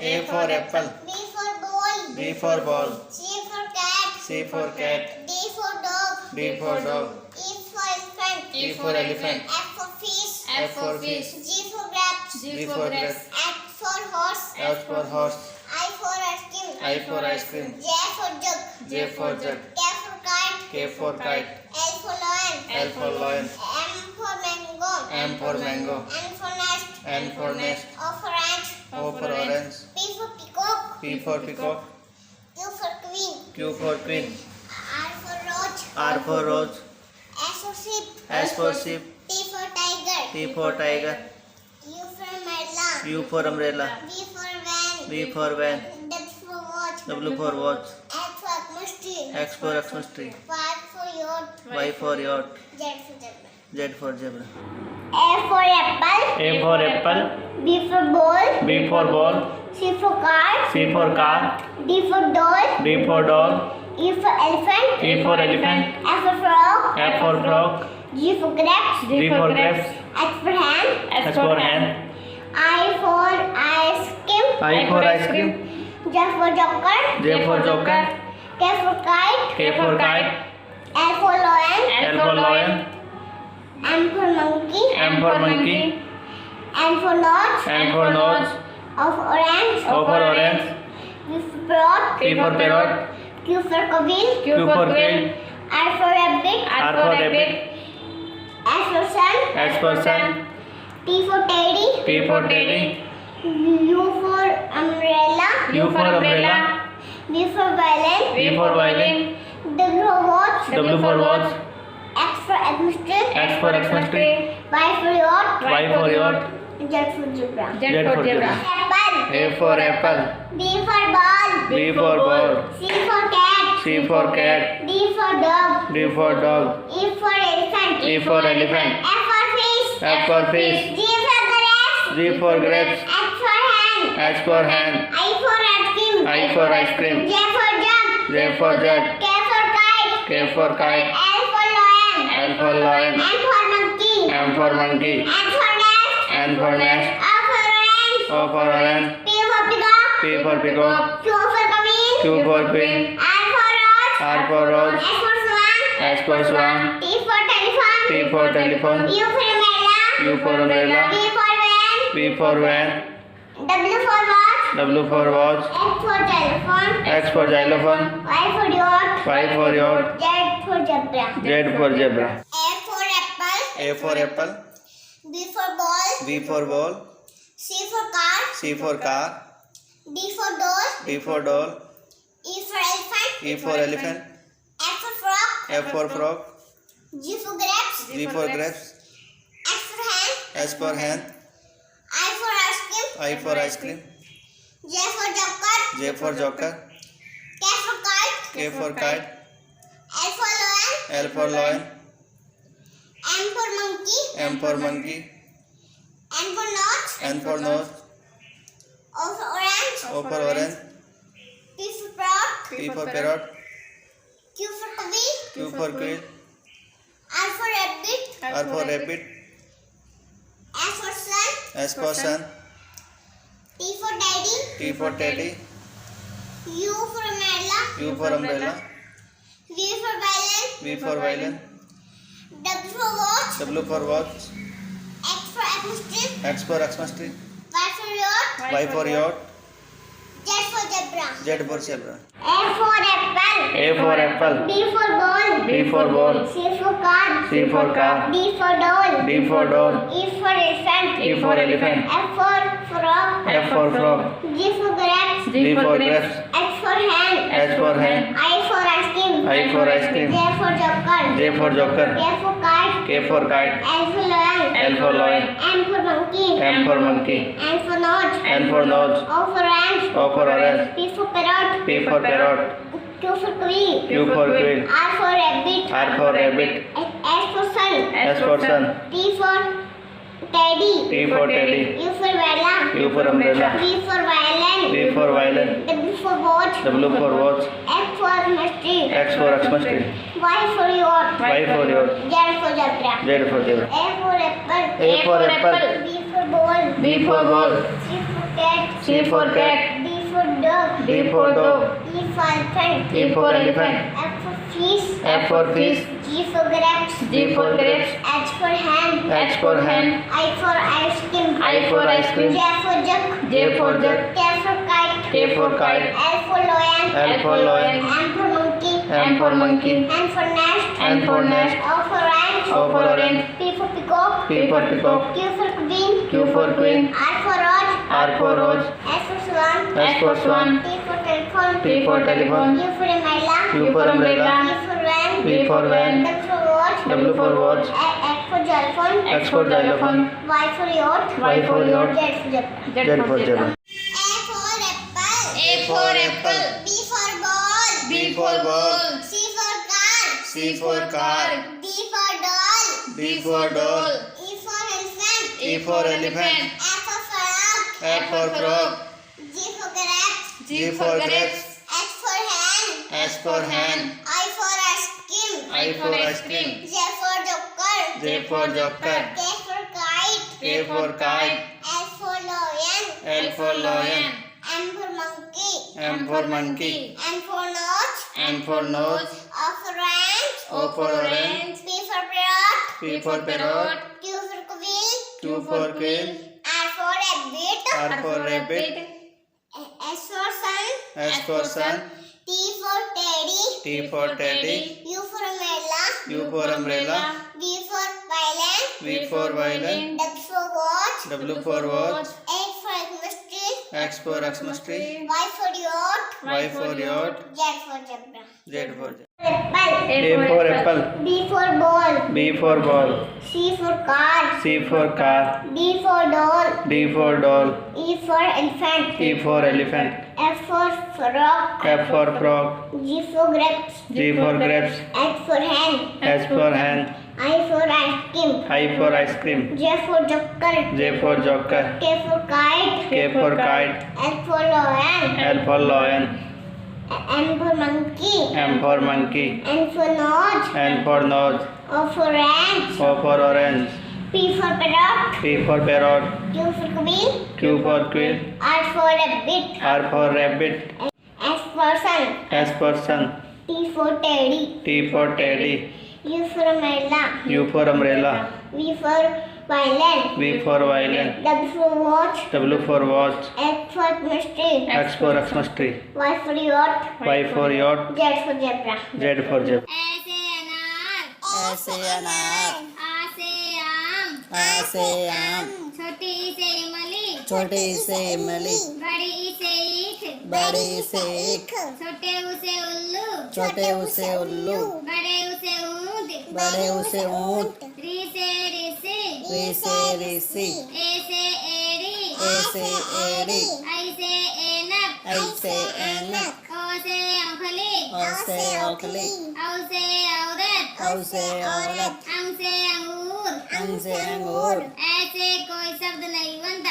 A for apple. B for ball. B for ball. C for cat. C for cat. D for dog. D for dog. E for elephant. E for elephant. F for fish. F for fish. G for grapes. G for grapes. H for horse. H for horse. I for ice cream. I for ice cream. J for jug. J for jug. K for kite. K for kite. L for lion. L for lion. M for mango. M for mango. N for nest. N for nest. O for ant. O for orange. P for peacock. P for peacock. Q for queen. Q for queen. R for roach. R for rose. S for sheep. S for sheep. T for tiger. T for tiger. U for umbrella. U for umbrella. V for van. V for van. W for watch. W for watch. X for Xmas tree. X for Xmas tree. Y for yacht. Y for yacht. Z for zebra. Z for zebra. A for apple. A for apple. B for ball. B for ball. C for car. C for car. D for doll. D for doll. E for elephant. E for elephant. F for frog. F for frog. G for grapes. G for grapes. H for hand. S for hand. I for ice cream. I for ice cream. J for joker. J for joker. K for kite. K for kite. L for lion. L for lion. M for monkey. M for monkey. N for nose. N for nose. O for orange. O for orange. P for parrot. P for parrot. Q for quail. Q for quail. R for rabbit. R for rabbit. S for sun. S for sun. T for teddy. T for teddy. U for umbrella. U for umbrella. V for violin. V for violin. W for watch. W for watch. X for atmosphere. X for Xmas tree. Y for yacht. Y for yacht. Z for zebra. Z for zebra. Apple. A for apple. B for ball. B for ball. C for cat. C for cat. D for dog. D for dog. E for elephant. E for elephant. F for fish. F for fish. G for grapes. G for grapes. H for hand. H for hand. I for ice cream. I for ice cream. J for jug. J for jug. K for kite. K for kite. L for lion. L for lion. M for monkey. M for monkey. N for nest. N for nest. O for orange. O for orange. P for peacock. P for peacock. Q for queen. Q for queen. R for rose. R for rose. S for swan. S for swan. T for telephone. T for telephone. U for umbrella. U for umbrella. V for van. V for van. W for watch. W for watch. X for telephone. X for xylophone. Y for yacht. Y for yacht. Z for zebra. Z for zebra. A for apple. A for apple. B for ball. B for ball. C for car. C for car. D for doll. D for doll. E for elephant. E for elephant. F for frog. F for frog. G for grapes. G for grapes. H for hand. S for hand. I for ice cream. I for ice cream. J for joker. J for joker. K for kite. K for kite. L for lion. L for lion. M for monkey. M for monkey. N for nose. N for nose. O for orange. O for orange. P for parrot. P for parrot. Q for quail. Q for quail. R for rabbit. R for rabbit. S for sun. S for sun. T for daddy. T for teddy. U for umbrella. U for umbrella. V for violin. V for violin. W for watch. W for watch. X for atmosphere. X for Xmas tree. Y for yacht. Y for yacht. Z for zebra. Z for zebra. A for apple. A for apple. B for ball. B for ball. C for car. C for car. D for doll. D for doll. E for elephant. E for elephant. F for frog. F for frog. G for grapes. G for grapes. H for hand. H for hand. I for ice cream. I for ice cream. J for joker. J for joker. K for kite. K for kite. L for lion. L for lion. M for monkey. M for monkey. N for nose. N for nose. O for orange. O for orange. P for parrot. P for parrot. Q for queen. Q for quail. R for rabbit. R for rabbit. S for sun. S for sun. T for teddy. T for teddy. U for umbrella. U for umbrella. V for violin. V for violin. W for watch. W for watch. X for mystery. X for Xmas tree. Y for yacht. Y for yacht. Z for zebra. Z for zebra. A for apple. A for apple. B for ball. B for ball. C for cat. C for cat. D for dog. D for dog. E for elephant. E for elephant. F for fish. F for fish. G for grapes. G for grapes. H for hen. H for hen. I for ice cream. I for ice cream. J for jug. J for jug. K for kite. K for kite. L for lion. L for lion. M for monkey. M for monkey. N for nest. N for nest. O for orange. O for orange. P for peacock. P for peacock. Q for queen. Q for queen. R for rose. R for rose. S for swan. S for swan. T for telephone. T for telephone. U for umbrella. U for umbrella. V for van. V for van. W for watch. W for watch. X for xylophone. X for xylophone. Y for yacht. Y for yacht. Z for zebra. Z for zebra. A for apple. A for apple. B for ball. B for ball. C for car. C for car. D for doll. D for doll. E for elephant. E for elephant. F for frog. F for frog. G for grapes. G for grapes. H for hen. S for hen. I for ice cream. I for ice cream. J for joker. J for joker. K for kite. K for kite. L for lion. L for lion. M for monkey. M for monkey. N for nose. N for nose. O for orange. O for orange. P for parrot. P for parrot. Q for quail. Q for quail. R for rabbit. R for rabbit. S for sun. S for sun. T for teddy. T for teddy. U for umbrella. U for umbrella. V for violin. V for violin. W for watch. W for watch. X for chemistry. X for Xmas tree. Y for yacht. Y for yacht. Z for zebra. Z for zebra. Apple. A for apple. B for ball. B for ball. C for car. C for car. D for doll. D for doll. E for elephant. E for elephant. F for frog. F for frog. G for grapes. G for grapes. H for hen. H for hen. I for ice cream. I for ice cream. J for joker. J for joker. K for kite. K for kite. L for lion. L for lion. M for monkey. M for monkey. N for nose. N for nose. O for orange. O for orange. P for parrot. P for parrot. Q for queen. Q for quail. R for rabbit. R for rabbit. S for sun. S for sun. T for teddy. T for teddy. U for umbrella. U for umbrella. V for violin. V for violin. W for watch. W for watch. X for chemistry. X for Xmas tree. Y for yacht. Y for yacht. Z for zebra. Z for zebra. ऐसे अनार. ऐसे आम ऐसे आम छोटी से इमली छोटी से इमली बड़ी से ईख बड़ी से ईख छोटे उसे उल्लू छोटे उसे उल्लू बड़े उसे ऊंट बड़े उसे ऊंट री से ऋषि री से ऋषि ए से एड़ी ऐसे एड़ी आई से ऐनक ऐसे ऐनक ओ से औखली औसे औखली औ से औरत औसे औरत अंग से अंगूर अंग से अंगूर ऐसे कोई शब्द नहीं बनता